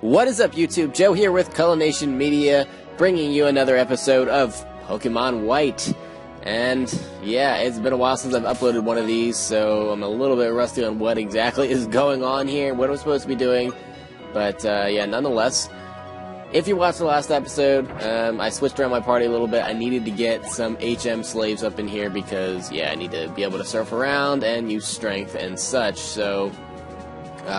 What is up, YouTube? Joe here with Culination Media, bringing you another episode of Pokemon White. And yeah, it's been a while since I've uploaded one of these, so I'm a little bit rusty on what exactly is going on here, what I'm supposed to be doing. But yeah, nonetheless, if you watched the last episode, I switched around my party a little bit. I needed to get some HM slaves up in here because, yeah, I need to be able to surf around and use strength and such. So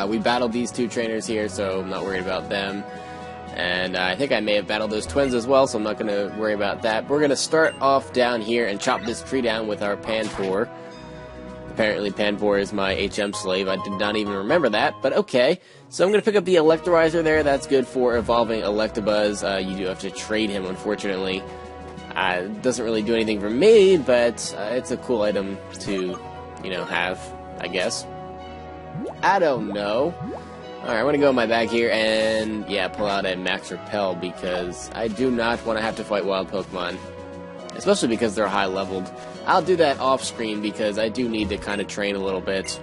we battled these two trainers here, so I'm not worried about them. And I think I may have battled those twins as well, so I'm not going to worry about that. We're going to start off down here and chop this tree down with our Panpour. Apparently Panpour is my HM slave. I did not even remember that, but okay. So I'm going to pick up the Electrolyzer there. That's good for evolving Electabuzz. You do have to trade him, unfortunately. It doesn't really do anything for me, but it's a cool item to, you know, have, I guess. I don't know. Alright, I'm going to go in my bag here and, yeah, pull out a Max Repel because I do not want to have to fight wild Pokemon. Especially because they're high-leveled. I'll do that off-screen because I do need to kind of train a little bit.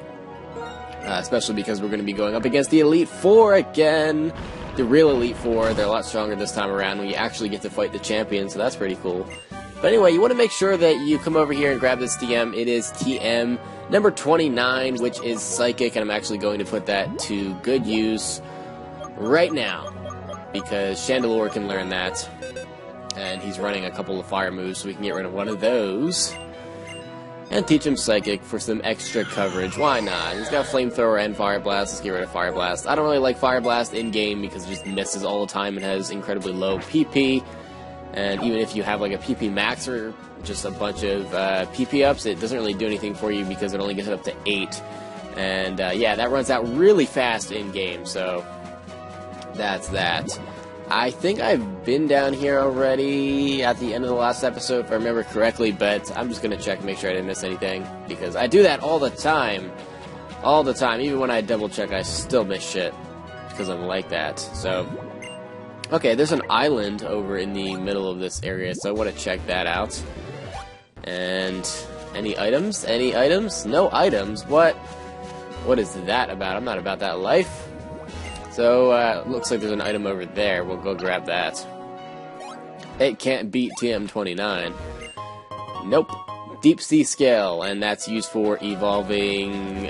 Especially because we're going to be going up against the Elite Four again. The real Elite Four. They're a lot stronger this time around when you actually get to fight the champion, so that's pretty cool. But anyway, you want to make sure that you come over here and grab this TM. It is TM number 29, which is Psychic, and I'm actually going to put that to good use right now because Chandelure can learn that. And he's running a couple of fire moves, so we can get rid of one of those. And teach him Psychic for some extra coverage. Why not? He's got Flamethrower and Fire Blast. Let's get rid of Fire Blast. I don't really like Fire Blast in-game because it just misses all the time and has incredibly low PP. And even if you have like a PP max or just a bunch of PP ups, it doesn't really do anything for you because it only gets it up to 8. And yeah, that runs out really fast in-game, so that's that. I think I've been down here already at the end of the last episode, if I remember correctly, but I'm just going to check and make sure I didn't miss anything, because I do that all the time. All the time. Even when I double check, I still miss shit, because I'm like that. So, okay, there's an island over in the middle of this area, so I want to check that out. And any items? Any items? No items? What? What is that about? I'm not about that life. So, looks like there's an item over there. We'll go grab that. It can't beat TM29. Nope. Deep Sea Scale, and that's used for evolving,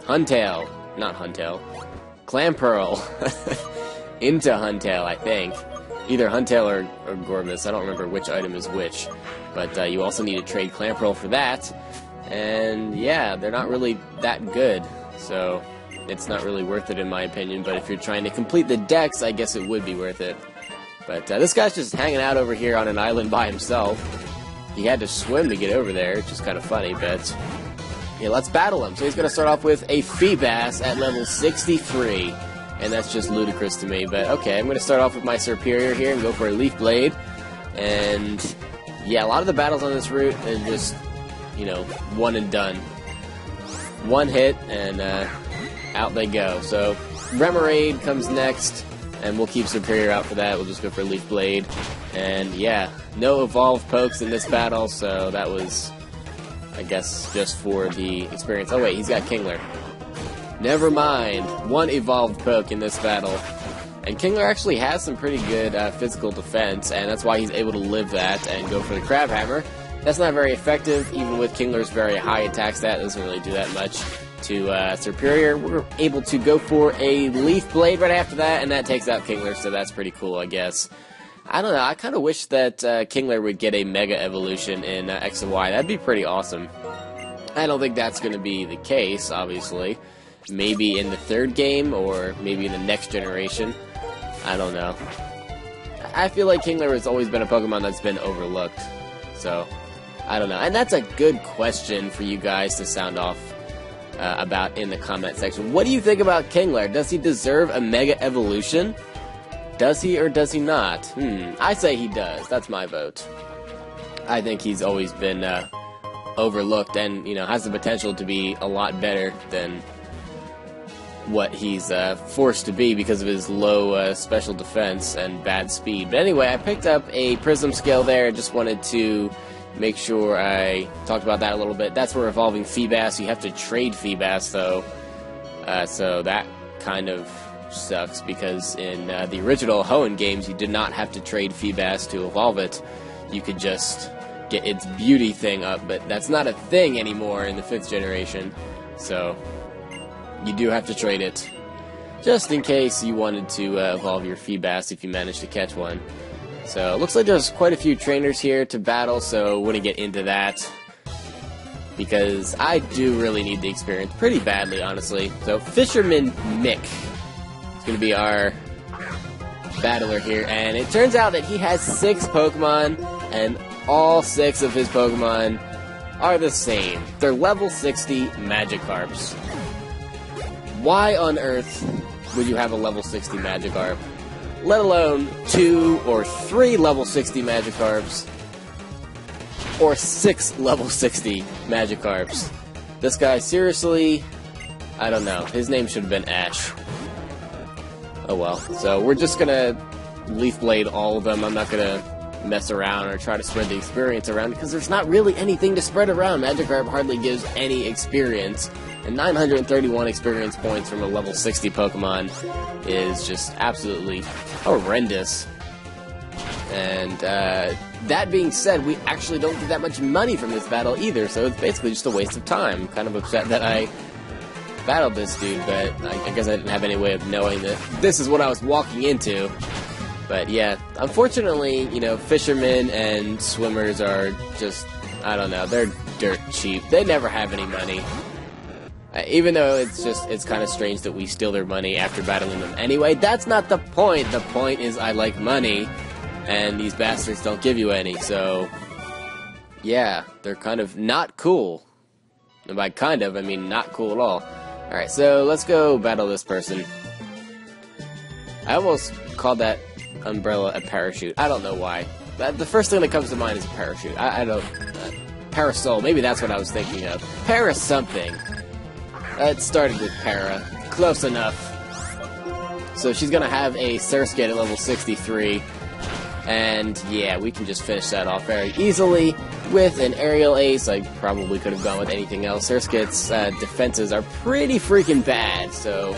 Huntail. Not Huntail. Clamperl. Into Huntail, I think. Either Huntail or Gorbis. I don't remember which item is which. But, you also need to trade Clamperl for that. And, yeah, they're not really that good. So it's not really worth it in my opinion, but if you're trying to complete the decks, I guess it would be worth it. But this guy's just hanging out over here on an island by himself. He had to swim to get over there, which is kind of funny, but yeah, let's battle him. So he's going to start off with a Feebas at level 63, and that's just ludicrous to me, but okay, I'm going to start off with my Superior here and go for a Leaf Blade. And yeah, a lot of the battles on this route are just, you know, one and done. One hit, and out they go. So Remoraid comes next, and we'll keep Superior out for that. We'll just go for Leaf Blade. And yeah, no evolved pokes in this battle, so that was, I guess, just for the experience. Oh wait, he's got Kingler. Never mind. One evolved poke in this battle. And Kingler actually has some pretty good physical defense, and that's why he's able to live that and go for the Crab Hammer. That's not very effective, even with Kingler's very high attack stat. It doesn't really do that much to Superior. We're able to go for a Leaf Blade right after that, and that takes out Kingler, so that's pretty cool, I guess. I don't know, I kind of wish that Kingler would get a Mega Evolution in X and Y. That'd be pretty awesome. I don't think that's going to be the case, obviously. Maybe in the third game, or maybe in the next generation. I don't know. I feel like Kingler has always been a Pokemon that's been overlooked. So, I don't know. And that's a good question for you guys to sound off about in the comment section. What do you think about Kingler? Does he deserve a Mega Evolution? Does he or does he not? I say he does. That's my vote. I think he's always been overlooked and, you know, has the potential to be a lot better than what he's forced to be because of his low special defense and bad speed. But anyway, I picked up a Prism Scale there. Just wanted to make sure I talked about that a little bit. That's for evolving Feebas. You have to trade Feebas, though. So that kind of sucks because in the original Hoenn games, you did not have to trade Feebas to evolve it. You could just get its beauty thing up, but that's not a thing anymore in the 5th generation. So you do have to trade it, just in case you wanted to evolve your Feebas if you managed to catch one. So it looks like there's quite a few trainers here to battle, so I wouldn't get into that, because I do really need the experience pretty badly, honestly. So Fisherman Mick is going to be our battler here, and it turns out that he has 6 Pokemon, and all 6 of his Pokemon are the same. They're level 60 Magikarps. Why on earth would you have a level 60 Magikarp? Let alone 2 or 3 level 60 Magikarps, or 6 level 60 Magikarps. This guy, seriously, I don't know. His name should have been Ash. Oh well. So we're just gonna Leaf Blade all of them. I'm not gonna mess around or try to spread the experience around, because there's not really anything to spread around. Magikarp hardly gives any experience, and 931 experience points from a level 60 Pokemon is just absolutely horrendous. And that being said, we actually don't get that much money from this battle either, so it's basically just a waste of time. I'm kind of upset that I battled this dude, but I guess I didn't have any way of knowing that this is what I was walking into. But yeah, unfortunately, you know, fishermen and swimmers are just, I don't know, they're dirt cheap. They never have any money. Even though it's kind of strange that we steal their money after battling them anyway. That's not the point. The point is I like money, and these bastards don't give you any. So, yeah, they're kind of not cool. And by kind of, I mean not cool at all. Alright, so let's go battle this person. I almost called that umbrella a parachute. I don't know why. The first thing that comes to mind is a parachute. I don't... parasol. Maybe that's what I was thinking of. Para something. It started with para. Close enough. So she's gonna have a Surskit at level 63. And yeah, we can just finish that off very easily with an aerial ace. I probably could have gone with anything else. Surskit's defenses are pretty freaking bad, so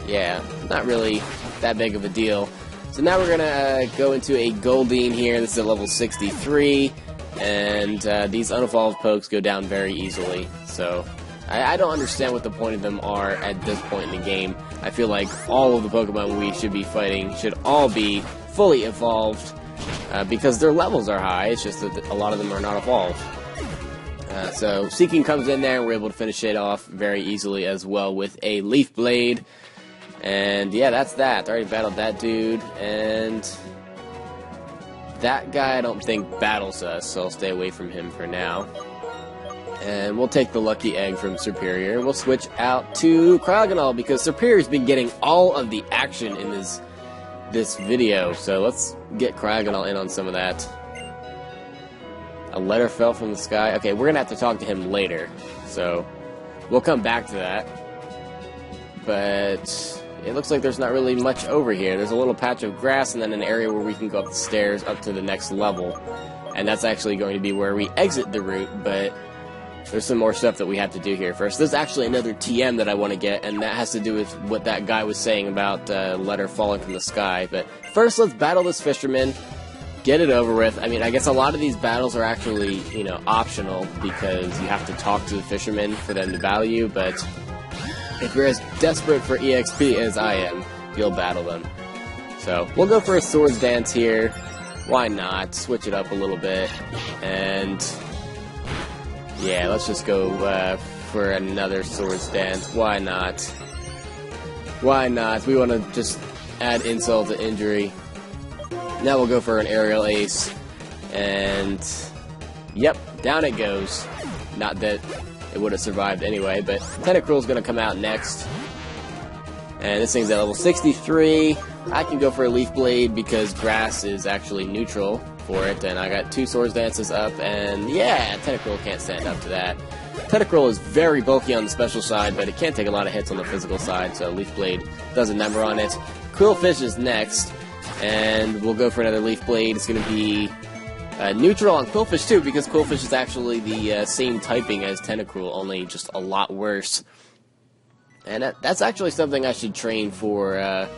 yeah, not really that big of a deal. So now we're gonna go into a Goldeen here. This is at level 63, and these unevolved pokes go down very easily. So I don't understand what the point of them are at this point in the game. I feel like all of the Pokemon we should be fighting should all be fully evolved, because their levels are high. It's just that a lot of them are not evolved. So Seeking comes in there, and we're able to finish it off very easily as well with a Leaf Blade. And yeah, that's that. I already battled that dude, and that guy I don't think battles us, so I'll stay away from him for now. And we'll take the Lucky Egg from Serperior. We'll switch out to Cryogonal, because Serperior's been getting all of the action in this video. So let's get Cryogonal in on some of that. A letter fell from the sky. Okay, we're gonna have to talk to him later, so we'll come back to that. But it looks like there's not really much over here. There's a little patch of grass and then an area where we can go up the stairs up to the next level. And that's actually going to be where we exit the route, but there's some more stuff that we have to do here first. There's actually another TM that I want to get, and that has to do with what that guy was saying about letter falling from the sky. But first, let's battle this fisherman, get it over with. I mean, I guess a lot of these battles are actually, you know, optional, because you have to talk to the fishermen for them to battle you, but if you're as desperate for EXP as I am, you'll battle them. So, we'll go for a Swords Dance here. Why not? Switch it up a little bit, and yeah, let's just go for another Swords Dance. Why not? Why not? We want to just add insult to injury. Now we'll go for an Aerial Ace. And yep, down it goes. Not that it would have survived anyway, but Tentacruel is going to come out next. And this thing's at level 63. I can go for a Leaf Blade because grass is actually neutral for it, and I got 2 Swords Dances up, and yeah, Tentacruel can't stand up to that. Tentacruel is very bulky on the special side, but it can't take a lot of hits on the physical side, so Leaf Blade does a number on it. Krill Fish is next, and we'll go for another Leaf Blade. It's going to be neutral on Krill Fish too, because Krill Fish is actually the same typing as Tentacruel, only just a lot worse. And that's actually something I should train for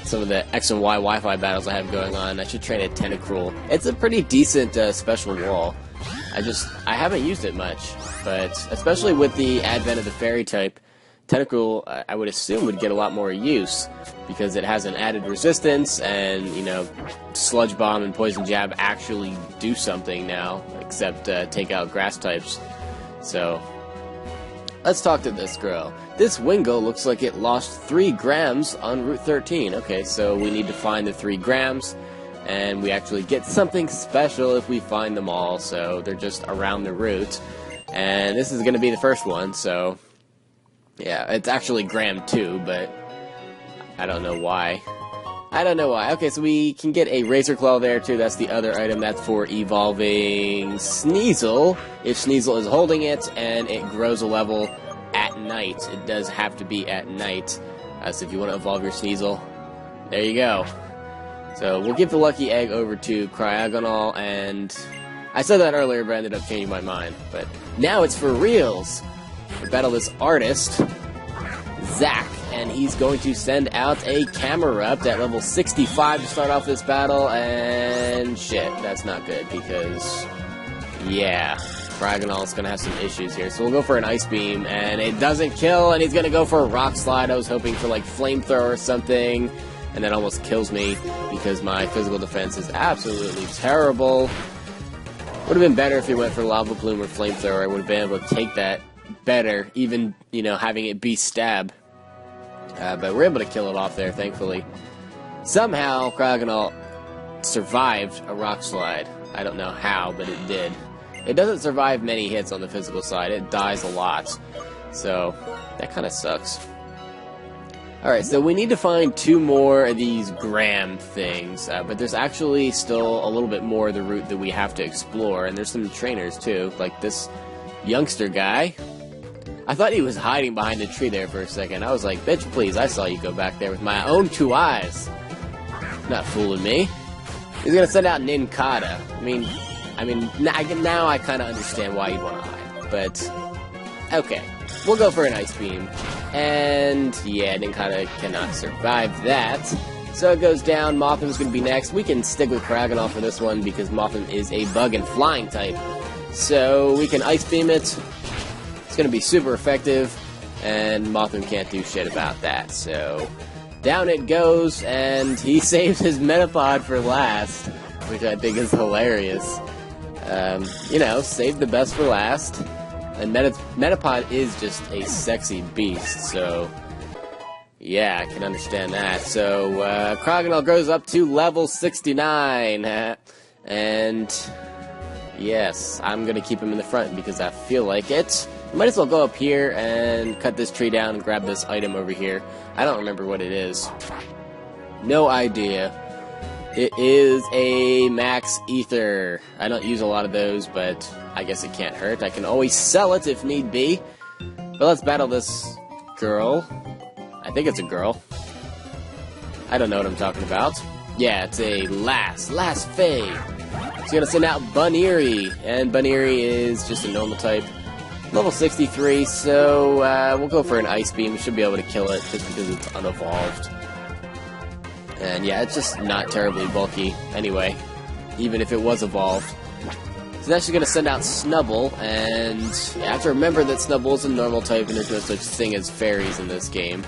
some of the X and Y Wi-Fi battles I have going on. I should train a Tentacruel. It's a pretty decent special wall. I haven't used it much, but especially with the advent of the fairy type, Tentacruel, I would assume, would get a lot more use, because it has an added resistance, and, you know, Sludge Bomb and Poison Jab actually do something now, except take out grass types. So, let's talk to this girl. This Wingull looks like it lost 3 grams on Route 13. Okay, so we need to find the 3 grams, and we actually get something special if we find them all, so they're just around the route. And this is going to be the first one, so yeah, it's actually gram 2, but I don't know why. Okay, so we can get a Razor Claw there, too. That's the other item. That's for evolving Sneasel. If Sneasel is holding it, and it grows a level at night. It does have to be at night. So if you want to evolve your Sneasel, there you go. So we'll give the lucky egg over to Cryogonal, and I said that earlier, but I ended up changing my mind. But now it's for reals. We battle this artist, Zach, and he's going to send out a Camerupt at level 65 to start off this battle, and shit, that's not good, because, yeah, Cryogonal's going to have some issues here. So we'll go for an Ice Beam, and it doesn't kill, and he's going to go for a Rock Slide. I was hoping for, like, Flamethrower or something, and that almost kills me, because my physical defense is absolutely terrible. Would have been better if he went for Lava Plume or Flamethrower. I would have been able to take that better, even, you know, having it be stab. But we're able to kill it off there, thankfully. Somehow, Cryogonal survived a Rock Slide. I don't know how, but it did. It doesn't survive many hits on the physical side. It dies a lot. So, that kind of sucks. Alright, so we need to find 2 more of these gram things. But there's actually still a little bit more of the route that we have to explore. And there's some trainers, too. Like this youngster guy. I thought he was hiding behind the tree there for a second. I was like, bitch, please, I saw you go back there with my own 2 eyes. Not fooling me. He's gonna send out Nincada. I mean, now I kind of understand why you'd want to hide. But, okay. We'll go for an Ice Beam. And, yeah, Nincada cannot survive that. So it goes down. Motham's gonna be next. We can stick with Cryogonal for this one, because Motham is a bug and flying type. So we can Ice Beam it. It's going to be super effective, and Motham can't do shit about that. So down it goes, and he saves his Metapod for last, which I think is hilarious. You know, save the best for last. And Metapod is just a sexy beast, so yeah, I can understand that. So Cryogonal grows up to level 69, and yes, I'm going to keep him in the front because I feel like it. Might as well go up here and cut this tree down and grab this item over here. I don't remember what it is. No idea. It is a Max Ether. I don't use a lot of those, but I guess it can't hurt. I can always sell it if need be. But let's battle this girl. I think it's a girl. I don't know what I'm talking about. Yeah, it's a Last Fae. It's gonna send out Buneary, and Buneary is just a normal type. Level 63, so we'll go for an Ice Beam. We should be able to kill it just because it's unevolved. And yeah, it's just not terribly bulky anyway, even if it was evolved. So that's just going to send out Snubbull, and you have to remember that Snubbull is a normal type and there's no such thing as fairies in this game.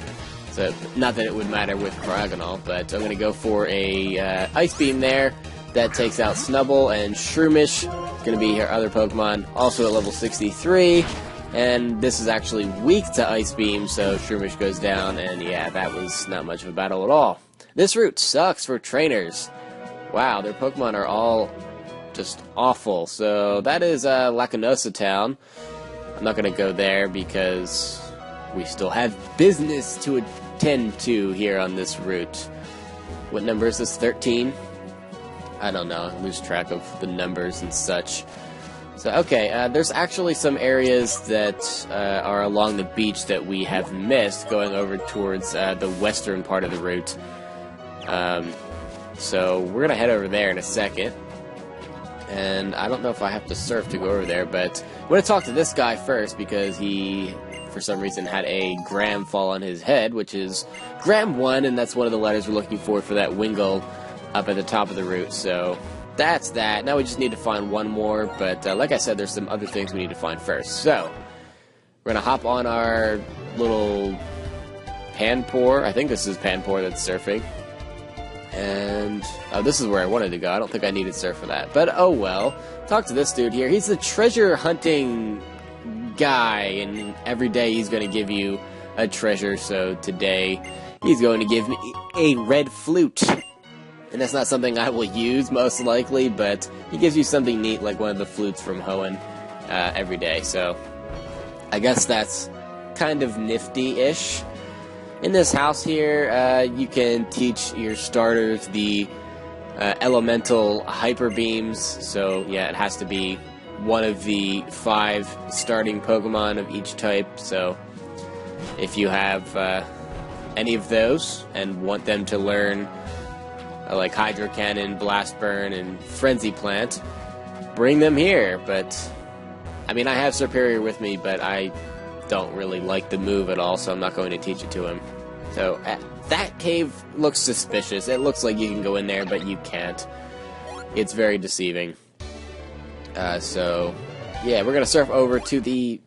So, not that it would matter with Cryogonal, but I'm going to go for a Ice Beam there. That takes out Snubbull, and Shroomish is going to be her other Pokemon, also at level 63. And this is actually weak to Ice Beam, so Shroomish goes down, and yeah, that was not much of a battle at all. This route sucks for trainers. Wow, their Pokemon are all just awful. So that is Lacanosa Town. I'm not going to go there because we still have business to attend to here on this route. What number is this, 13? I don't know, I lose track of the numbers and such. So, okay, there's actually some areas that are along the beach that we have missed going over towards the western part of the route. So, we're going to head over there in a second. And I don't know if I have to surf to go over there, but I'm going to talk to this guy first because he, for some reason had a gram fall on his head, which is gram 1, and that's one of the letters we're looking for that Wingull up at the top of the route. So that's that. Now we just need to find one more, but like I said, there's some other things we need to find first. So we're going to hop on our little Panpour. I think this is Panpour that's surfing. And this is where I wanted to go. I don't think I needed surf for that. But oh well. Talk to this dude here. He's the treasure hunting guy, and every day he's going to give you a treasure. So today he's going to give me a red flute. And that's not something I will use, most likely, but he gives you something neat like one of the flutes from Hoenn every day. So I guess that's kind of nifty-ish. In this house here, you can teach your starters the elemental hyper beams. So yeah, it has to be one of the 5 starting Pokemon of each type. So if you have any of those and want them to learn like Hydro Cannon, Blast Burn, and Frenzy Plant, bring them here. But I mean, I have Superior with me, but I don't really like the move at all, so I'm not going to teach it to him. So that cave looks suspicious. It looks like you can go in there, but you can't. It's very deceiving. So yeah, we're gonna surf over to the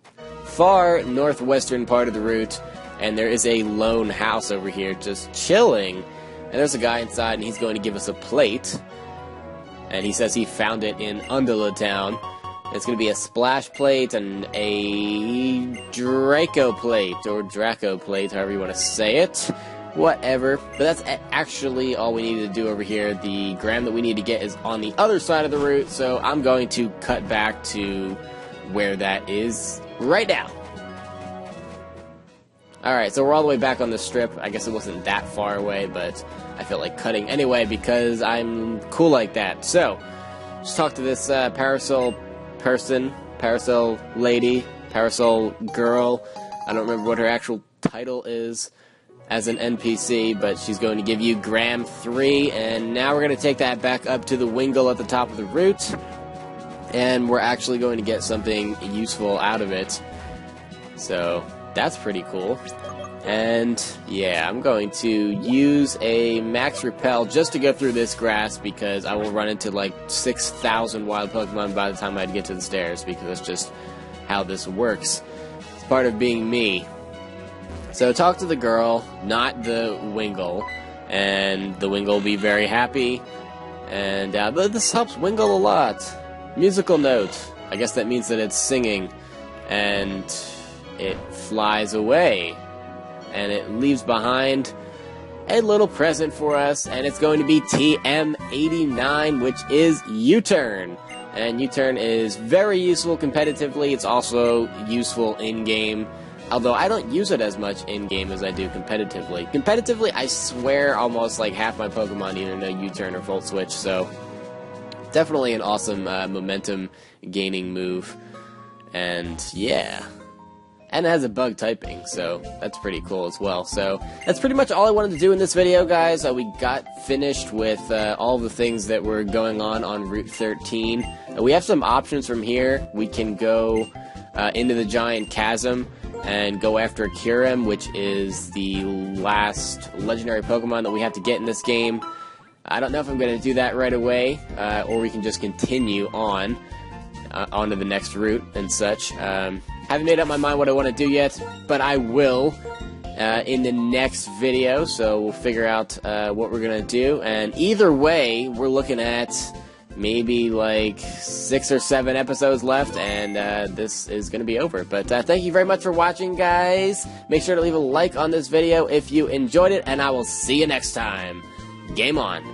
far northwestern part of the route, and there is a lone house over here just chilling. And there's a guy inside, and he's going to give us a plate. And he says he found it in Undula Town. It's going to be a splash plate and a Draco plate, or Draco plate, however you want to say it. Whatever. But that's actually all we need to do over here. The gram that we need to get is on the other side of the route, so I'm going to cut back to where that is right now. Alright, so we're all the way back on the strip. I guess it wasn't that far away, but I feel like cutting anyway because I'm cool like that. So, just talk to this Parasol person, Parasol lady, Parasol girl. I don't remember what her actual title is as an NPC, but she's going to give you gram 3, and now we're going to take that back up to the Wingull at the top of the route, and we're actually going to get something useful out of it. So that's pretty cool. And yeah, I'm going to use a max repel just to go through this grass, because I will run into like 6,000 wild Pokemon by the time I get to the stairs, because that's just how this works. It's part of being me. So talk to the girl, not the Wingull, and the Wingull will be very happy. And this helps Wingull a lot. Musical note. I guess that means that it's singing. And it flies away. And it leaves behind a little present for us, and it's going to be TM89, which is U-Turn. And U-Turn is very useful competitively. It's also useful in-game, although I don't use it as much in-game as I do competitively. Competitively, I swear almost like half my Pokemon either know U-Turn or Volt Switch, so definitely an awesome momentum-gaining move. And yeah. And it has a bug typing, so that's pretty cool as well. So that's pretty much all I wanted to do in this video, guys. We got finished with all the things that were going on Route 13. We have some options from here. We can go into the Giant Chasm and go after Kyurem, which is the last legendary Pokemon that we have to get in this game. I don't know if I'm going to do that right away, or we can just continue on onto the next route and such. Haven't made up my mind what I want to do yet, but I will in the next video, so we'll figure out what we're going to do. And either way, we're looking at maybe like 6 or 7 episodes left, and this is going to be over. But thank you very much for watching, guys. Make sure to leave a like on this video if you enjoyed it, and I will see you next time. Game on.